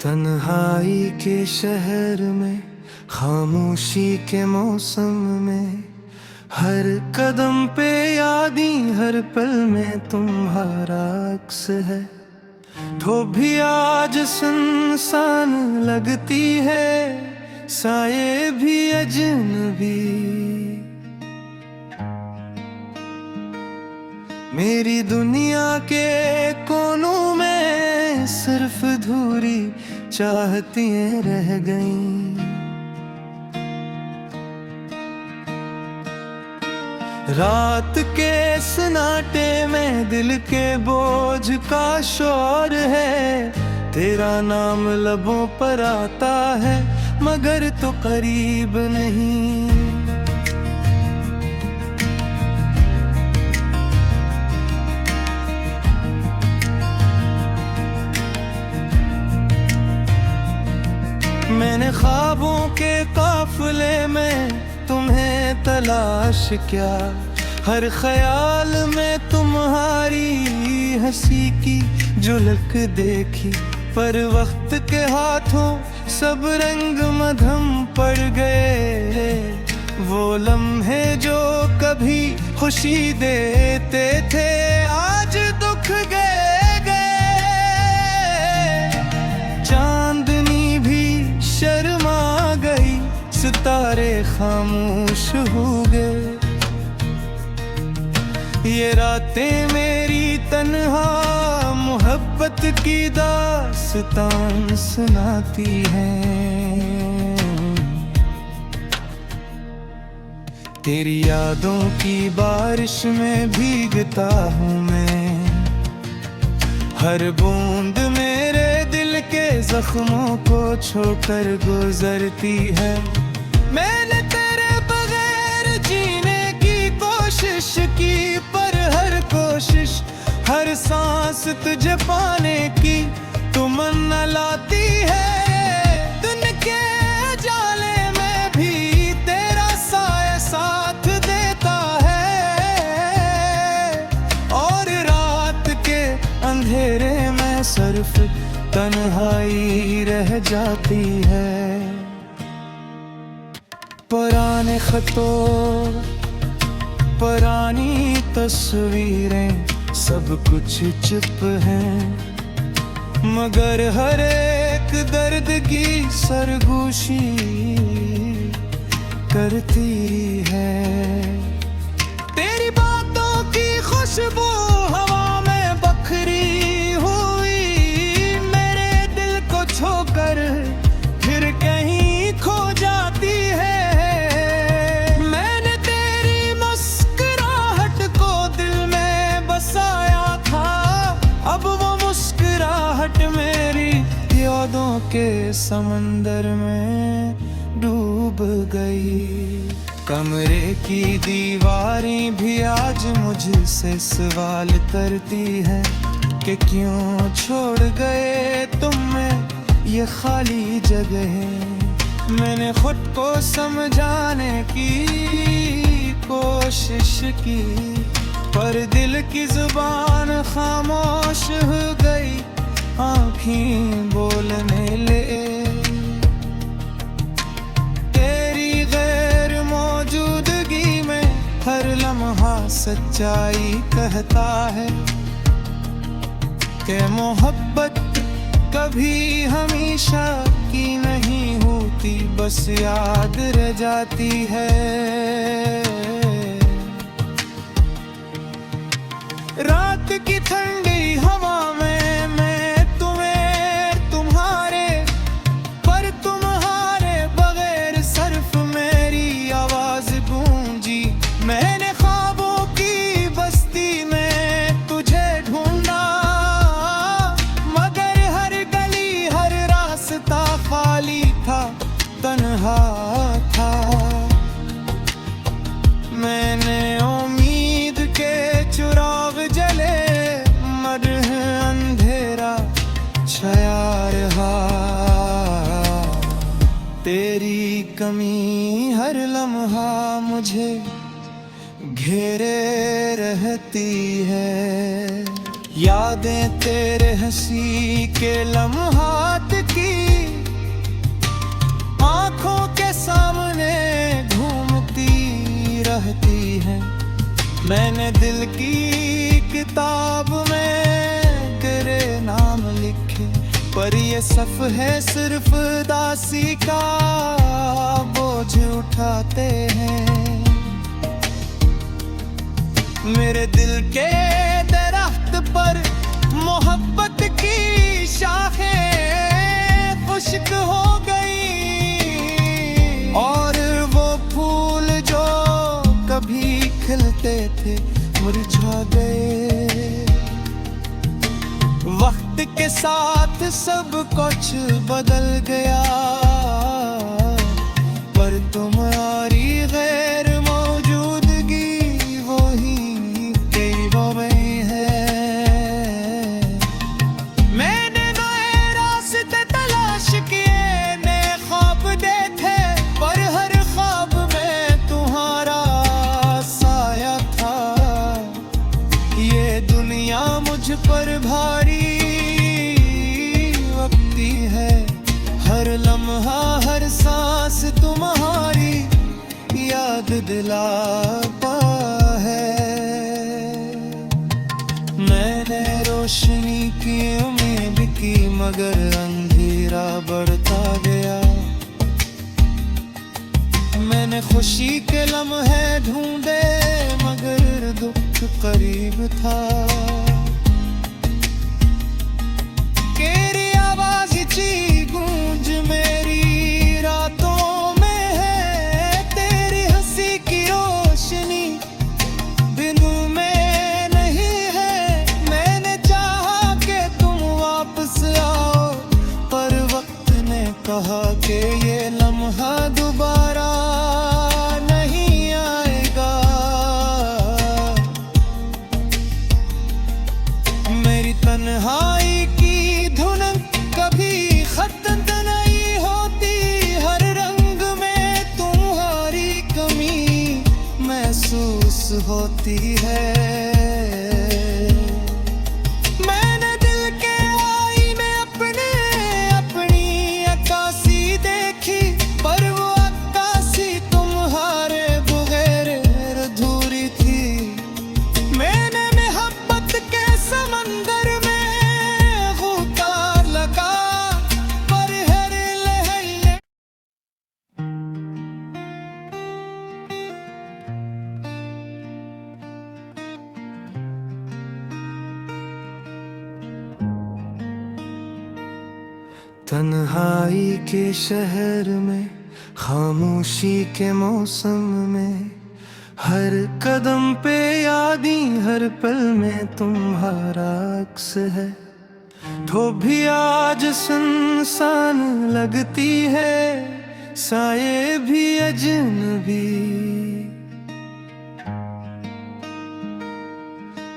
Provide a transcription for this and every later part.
तन्हाई के शहर में, खामोशी के मौसम में, हर कदम पे यादी, हर पल में तुम्हारा अक्स है। तो भी आज सुनसान लगती है, साये भी अजनबी। मेरी दुनिया के कोनों में सिर्फ धूरी चाहती रह गईं। रात के सन्नाटे में दिल के बोझ का शोर है। तेरा नाम लबों पर आता है मगर तो करीब नहीं। मैंने ख्वाबों के काफिले में तुम्हें तलाश किया, हर ख्याल में तुम्हारी हंसी की झलक देखी। पर वक्त के हाथों सब रंग मधम पड़ गए। वो लम्हे जो कभी खुशी देते थे आज दुख गए। चांदनी भी शर्मा गई, सितारे खामोश हो गए। ये रातें मेरी तन्हा मोहब्बत की दास्तान सुनाती हैं। तेरी यादों की बारिश में भीगता हूँ मैं, हर बूंद मेरे दिल के जख्मों को छोकर गुजरती है। मैंने तेरे बगैर जीने की कोशिश की, पर हर कोशिश, हर सांस तुझे पाने की तमन्ना लाती है। दिन के उजाले में भी तेरा साया साथ देता है, और रात के अंधेरे में सिर्फ तन्हाई रह जाती है। पुराने खतों, पुरानी तस्वीरें, सब कुछ चुप है, मगर हर एक दर्द की सरगोशी करती है। तेरी बातों की खुशबू हवा में बखरी हुई, मेरे दिल को छोकर फिर कहीं खो जाती है। मेरी यादों के समंदर में डूब गई। कमरे की दीवारें भी आज मुझसे सवाल करती है कि क्यों छोड़ गए तुम में ये खाली जगह। मैंने खुद को समझाने की कोशिश की, पर दिल की जुबान खामोश हो गई। आँखें बोलने ले, तेरी गैर मौजूदगी में हर लम्हा सच्चाई कहता है कि मोहब्बत कभी हमेशा की नहीं होती, बस याद रह जाती है। रात की ठंडी हवा में था, मैंने उम्मीद के चिराग जले, मगर अंधेरा छाया रहा। तेरी कमी हर लम्हा मुझे घेरे रहती है। यादें तेरे हंसी के लम्हात की होती हैं। मैंने दिल की किताब में तेरे नाम लिखे, पर ये सफ़े सिर्फ दासी का बोझ उठाते हैं। मेरे दिल के दरख्त पर मोहब्बत की शाखें खुश्क हो गई, और वो फूल जो कभी खिलते थे मुरझा गए। वक्त के साथ सब कुछ बदल गया, पर तुम्हारी गैर मौजूदगी वही तेरी वो में है। मैंने नए रास्ते तलाश किए, नए ख्वाब देखे, पर हर ख्वाब में तुम्हारा साया था। ये दुनिया मुझ पर भारी वक्ती है, हर लम्हा हर सांस तुम्हारी याद दिलाता है। मैंने रोशनी की उम्मीद की, मगर अंधेरा बढ़ता गया। मैंने खुशी के लम्हे ढूंढे, मगर दुख करीब था। तेरी आवाज की गूंज मेरी रातों में है, तेरी हंसी की रोशनी दिनों में नहीं है। मैंने चाहा कि तुम वापस आओ, पर वक्त ने कहा कि ये लम्हा दोबारा नहीं आएगा। मेरी तन्हाई की धुन कभी खत्म नहीं होती, हर रंग में तुम्हारी कमी महसूस होती है। मैंने दिल के आईने अपने अपनी अक्कासी देखी, पर वो अक्कासी तुम्हारे बगैर अधूरी थी। मैंने मोहब्बत के समंदर में गुतार लगा, पर हर लहर तन्हाई के शहर में, खामोशी के मौसम में, हर कदम पे यादी, हर पल में तुम्हारा अक्स है। धोबी आज सुनसान लगती है, साये भी अजनबी।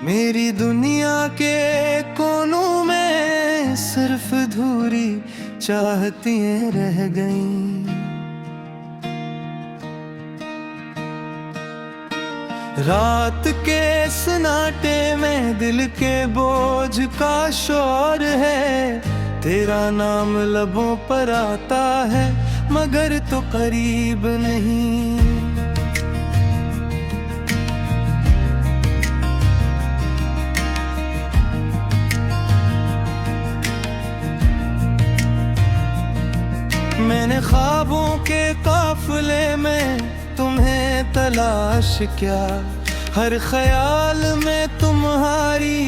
मेरी दुनिया के कोनों में सिर्फ धूरी चाहतियाँ रह गईं। रात के सन्नाटे में दिल के बोझ का शोर है, तेरा नाम लबों पर आता है, मगर तो करीब नहीं। मैंने ख्वाबों के काफिले में तुम्हें तलाश किया, हर ख्याल में तुम्हारी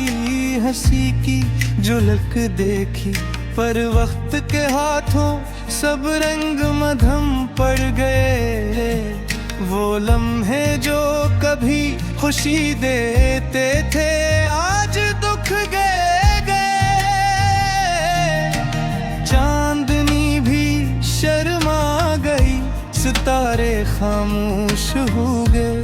हंसी की झलक देखी, पर वक्त के हाथों सब रंग मधम पड़ गए। वो लम्हे जो कभी खुशी देते थे आज दुख गए। चांदनी भी शर्मा गई, सितारे खामोश हो गए।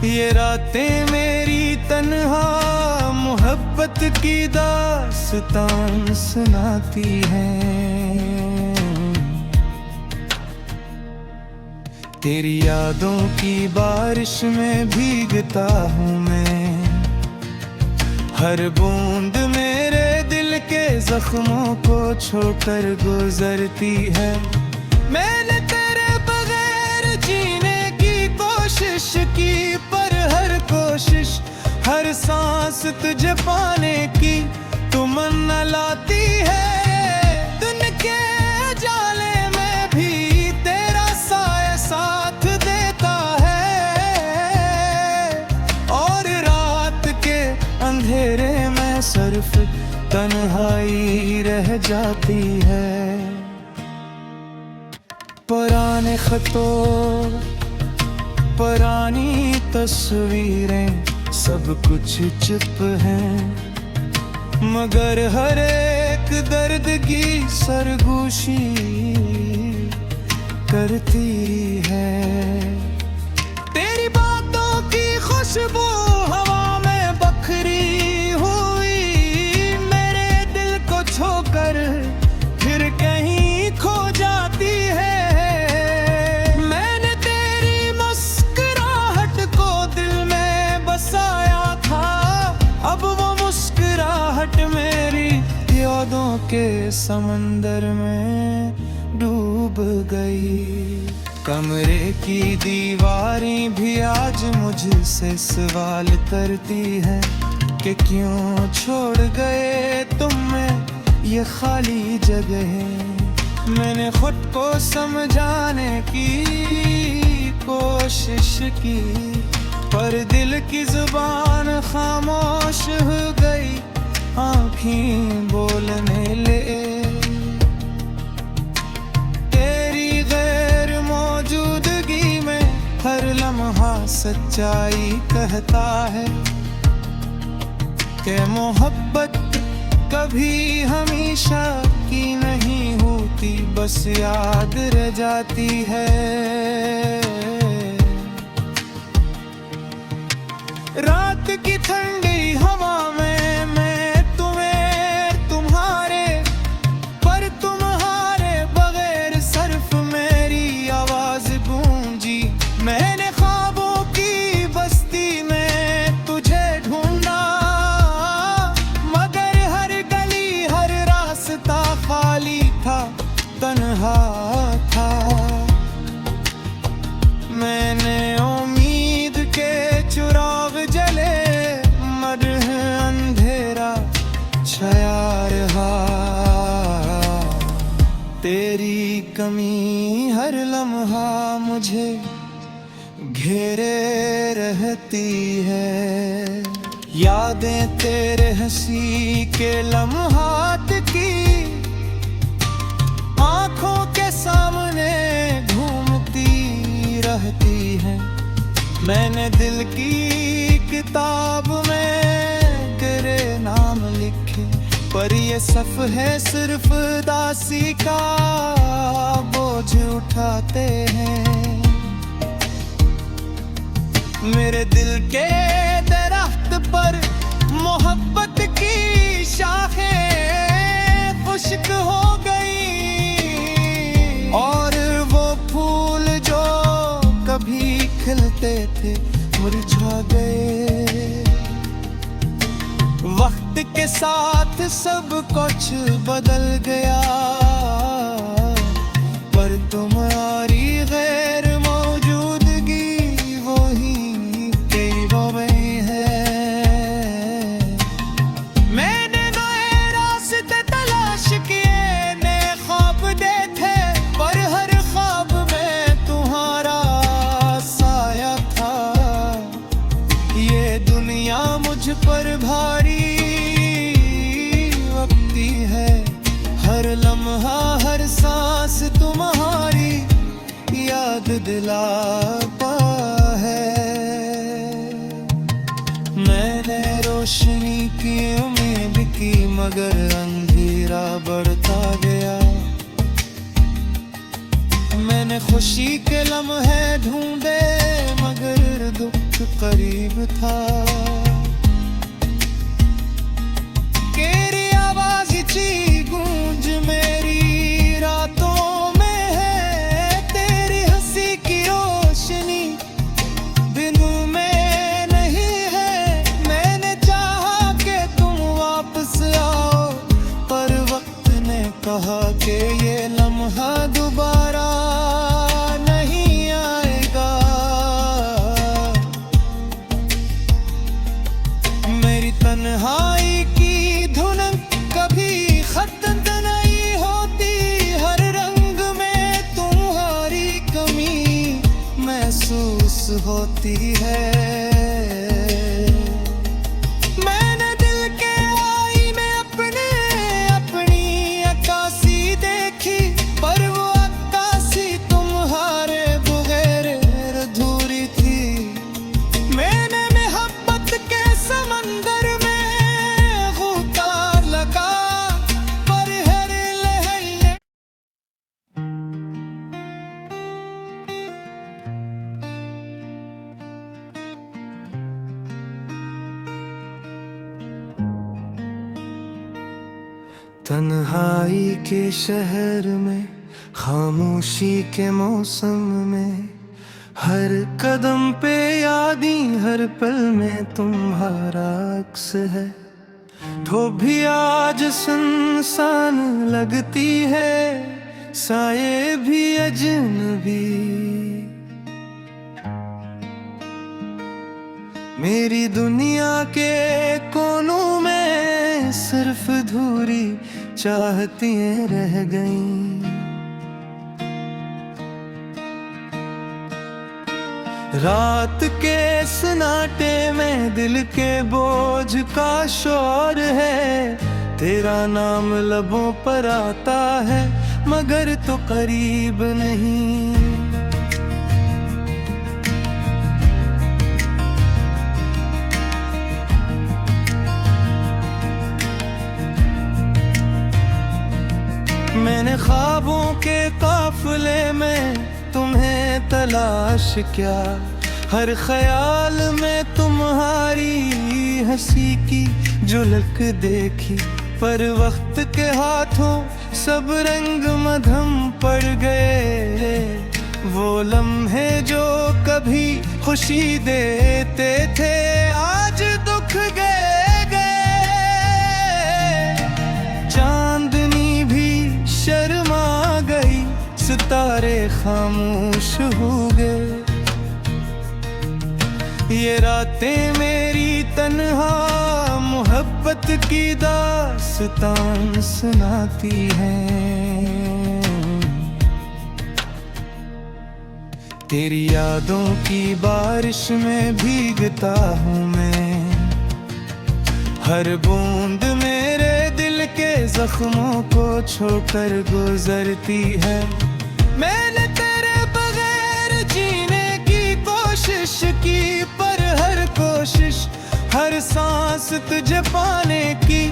ये रातें मेरी तन्हा मोहब्बत की दास्तान सुनाती हैं। तेरी यादों की बारिश में भीगता हूँ मैं, हर बूंद मेरे दिल के जख्मों को छोकर गुजरती है। मैंने तेरे बगैर जीने की कोशिश, हर सांस तुझे पाने की तमन्ना लाती है। दिन के उजाले में भी तेरा साया साथ देता है, और रात के अंधेरे में सिर्फ तन्हाई रह जाती है। पुराने खतों, पुरानी तस्वीरें, सब कुछ चुप है, मगर हर एक दर्द की सरगोशी करती है। तेरी बातों की खुशबू हवा में बखरी हुई, मेरे दिल को छोकर फिर कहीं खो जाती है। मैंने तेरी मुस्कुराहट को दिल में बसाया था, अब वो मुस्कुराहट मेरी यादों के समंदर में डूब गई। कमरे की दीवारें भी आज मुझसे सवाल करती है कि क्यों छोड़ गए तुम में ये खाली जगह। मैंने खुद को समझाने की कोशिश की, पर दिल की जुबान खामोश हो गई, आँखें बोलने ले। तेरी गैर मौजूदगी में हर लम्हा सच्चाई कहता है कि मोहब्बत कभी हमेशा की नहीं होती, बस याद रह जाती है। रात की ठंडी हवा में मैं तुम्हें तुम्हारे, पर तुम्हारे बगैर सिर्फ मेरी आवाज गूंजी। मैंने ख्वाबों की बस्ती में तुझे ढूंढा, मगर हर गली हर रास्ता खाली था, तन्हा था। मैंने उम्मीद के चिराग जले, मगर अंधेरा छाया रहा। तेरी कमी हर लम्हा मुझे घेरे रहती है, यादें तेरे हंसी के लम्हात की आंखों के सामने घूमती रहती है। मैंने दिल की किताब में तेरे नाम लिखे, पर ये सफ़े सिर्फ दासी का बोझ उठाते हैं। मेरे दिल के दरख्त पर मोहब्बत की शाखें खुश्क हो गई, और वो फूल जो कभी खिलते थे मुरझा गए। वक्त के साथ सब कुछ बदल गया, पर तुम्हारी गैर मौजूदगी वही की वही है। मैंने नए रास्ते तलाश किए, नए ख्वाब देखे, पर हर ख्वाब में तुम्हारा साया था। ये दुनिया मुझ पर भारी वक्ती है, हर लम्हा हर सांस तुम्हारी याद दिलाता है। मैंने रोशनी की उम्मीद की, मगर अंधेरा बढ़ता गया। मैंने खुशी के लम्हे ढूंढे, मगर दुख करीब था। तेरी आवाज की गूंज मेरी रातों में है, तेरी हंसी की रोशनी दिनों में नहीं है। मैंने चाहा कि तुम वापस आओ, पर वक्त ने कहा कि ये लम्हा दोबारा नहीं आएगा। होती है। मैंने दिल के आईने अपने अपनी अक्कासी देखी, पर वो अक्कासी तुम्हारे बगैर अधूरी थी। मैंने मोहब्बत के समंदर में खूंखार लगा, पर हर लहर तन्हाई के शहर में, खामोशी के मौसम में, हर कदम पे यादें, हर पल में तुम्हारा अक्स है। तो भी आज सुनसान लगती है, साये भी अजनबी। मेरी दुनिया के कोनों में सिर्फ धूरी चाहतियां रह गईं। रात के सन्नाटे में दिल के बोझ का शोर है। तेरा नाम लबों पर आता है, मगर तो करीब नहीं। मैंने ख्वाबों के काफिले में तुम्हें तलाश किया, हर ख्याल में तुम्हारी हंसी की झलक देखी। पर वक्त के हाथों सब रंग मधम पड़ गए। वो लम्हे जो कभी खुशी देते थे, आज दुख गए। चांदनी भी शर्मा गई, सितारे खामोश हो गए। ये रातें मेरी तन्हा मोहब्बत की दास्तान सुनाती हैं। तेरी यादों की बारिश में भीगता हूँ मैं, हर बूंद मेरे दिल के जख्मों को छोकर गुजरती है। मैंने तेरे बगैर जीने की कोशिश की, पर हर कोशिश, हर सांस तुझे पाने की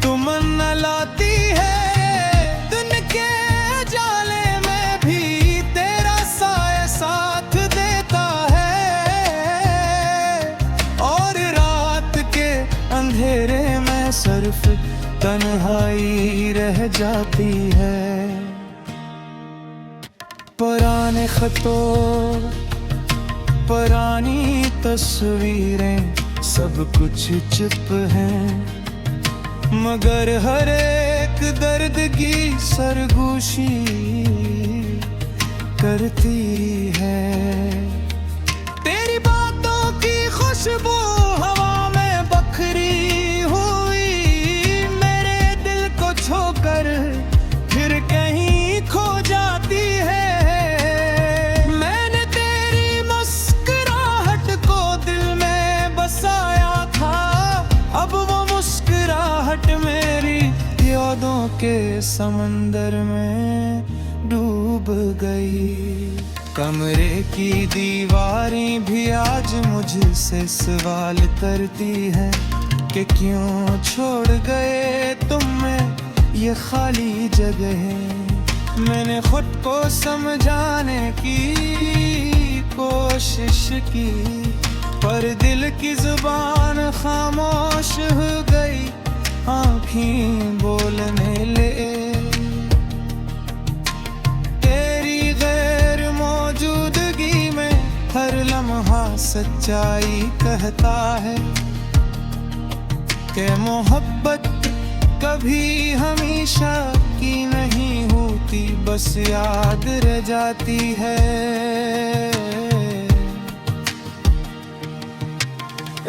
तमन्ना लाती है। दिन के उजाले में भी तेरा साया साथ देता है, और रात के अंधेरे में सिर्फ तन्हाई रह जाती है। पुराने खतों, पुरानी तस्वीरें, सब कुछ चुप है, मगर हर एक दर्द की सरगोशी करती है। तेरी बातों की खुशबू हवा में बखरी हुई, मेरे दिल को छोकर फिर कहीं खो जाती है। यादों के समंदर में डूब गई। कमरे की दीवारें भी आज मुझसे सवाल करती है कि क्यों छोड़ गए तुम में ये खाली जगह। मैंने खुद को समझाने की कोशिश की, पर दिल की जुबान खामोश हो गई। आँखें बोलने ले, तेरी गैर मौजूदगी में हर लम्हा सच्चाई कहता है कि मोहब्बत कभी हमेशा की नहीं होती, बस याद रह जाती है।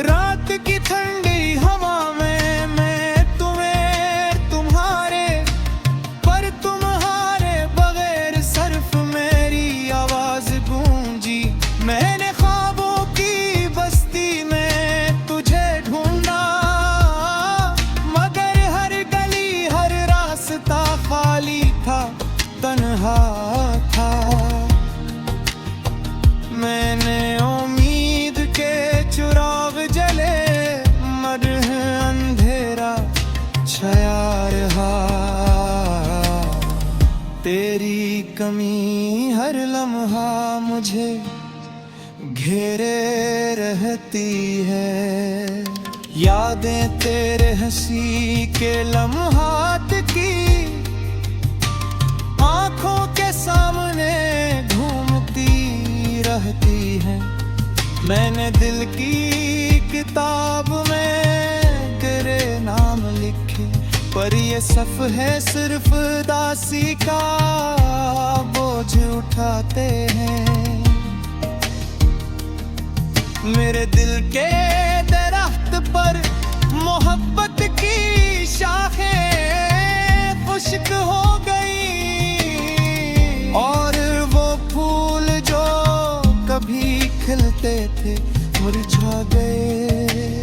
रात की ठंडी हवा में मैंने ख्वाब कमी हर लम्हा मुझे घेरे रहती है। यादें तेरे हंसी के लम्हात की आंखों के सामने घूमती रहती है। मैंने दिल की किताब में तेरे नाम लिखे, पर ये सफ़ है सिर्फ दासी का बोझ उठाते हैं। मेरे दिल के दरख्त पर मोहब्बत की शाखें खुश्क हो गई, और वो फूल जो कभी खिलते थे मुरझा गए।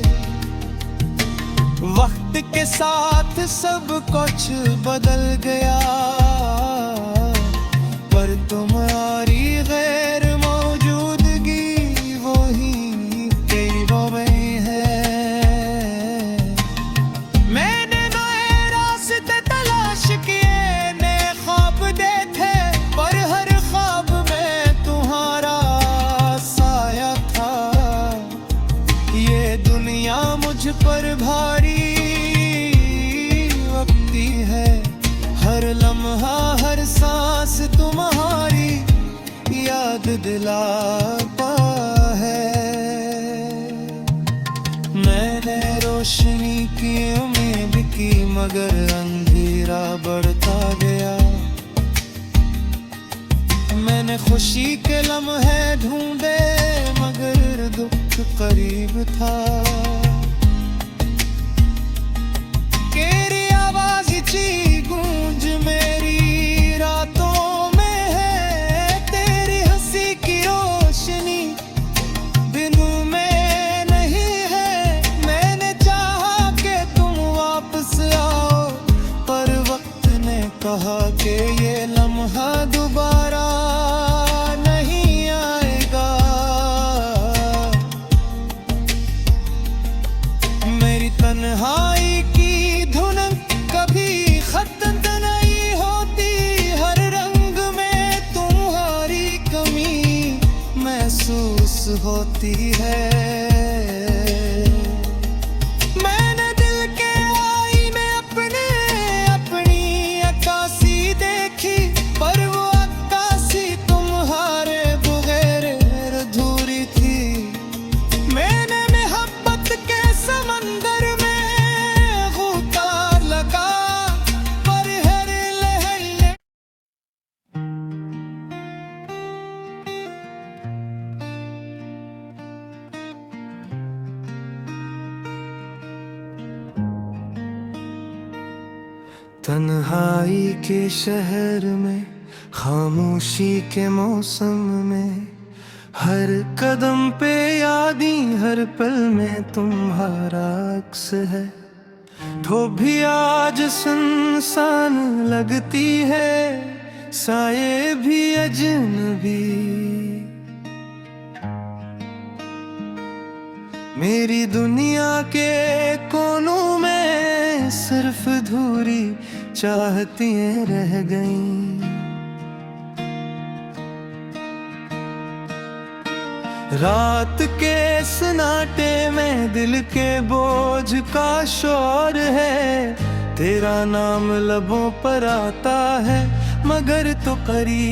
वक्त के साथ सब कुछ बदल गया, पर तुम्हारी गैर मौजूदगी वही कई वो गई है। मैंने नए रास्ते तलाश किए, नए ख्वाब देखे, पर हर ख्वाब में तुम्हारा साया था। ये दुनिया मुझ पर भारी वक्ती है, हर लम्हा हर सांस तुम्हारी याद दिलाता है। मैंने रोशनी की उम्मीद की, मगर अंधेरा बढ़ता गया। मैंने खुशी के लम्हे ढूंढे, मगर दुख करीब था। तेरी आवाज की गूंज मेरी रातों में है, तेरी हंसी की रोशनी दिनों में नहीं है। मैंने चाहा कि तुम वापस आओ, पर वक्त ने कहा कि ये लम्हा दोबारा नहीं आएगा। मेरी तन्हाई की धुन कभी खत्म नहीं होती, हर रंग में तुम्हारी कमी महसूस होती है। मैंने दिल के आईने अपनी अक्कासी देखी, पर वो अक्कासी तुम्हारे बगैर अधूरी थी। मैंने मोहब्बत के समंदर में खूंखार लगा, पर हर लहर तन्हाई के शहर में, खामोशी के मौसम में, हर कदम पे यादी, हर पल में तुम्हारा अक्स है। तो भी आज सुनसान लगती है, साये भी अजनबी। मेरी दुनिया के कोनों में सिर्फ धूरी चाहती रह गईं। रात के सन्नाटे में दिल के बोझ का शोर है, तेरा नाम लबों पर आता है, मगर तो करीब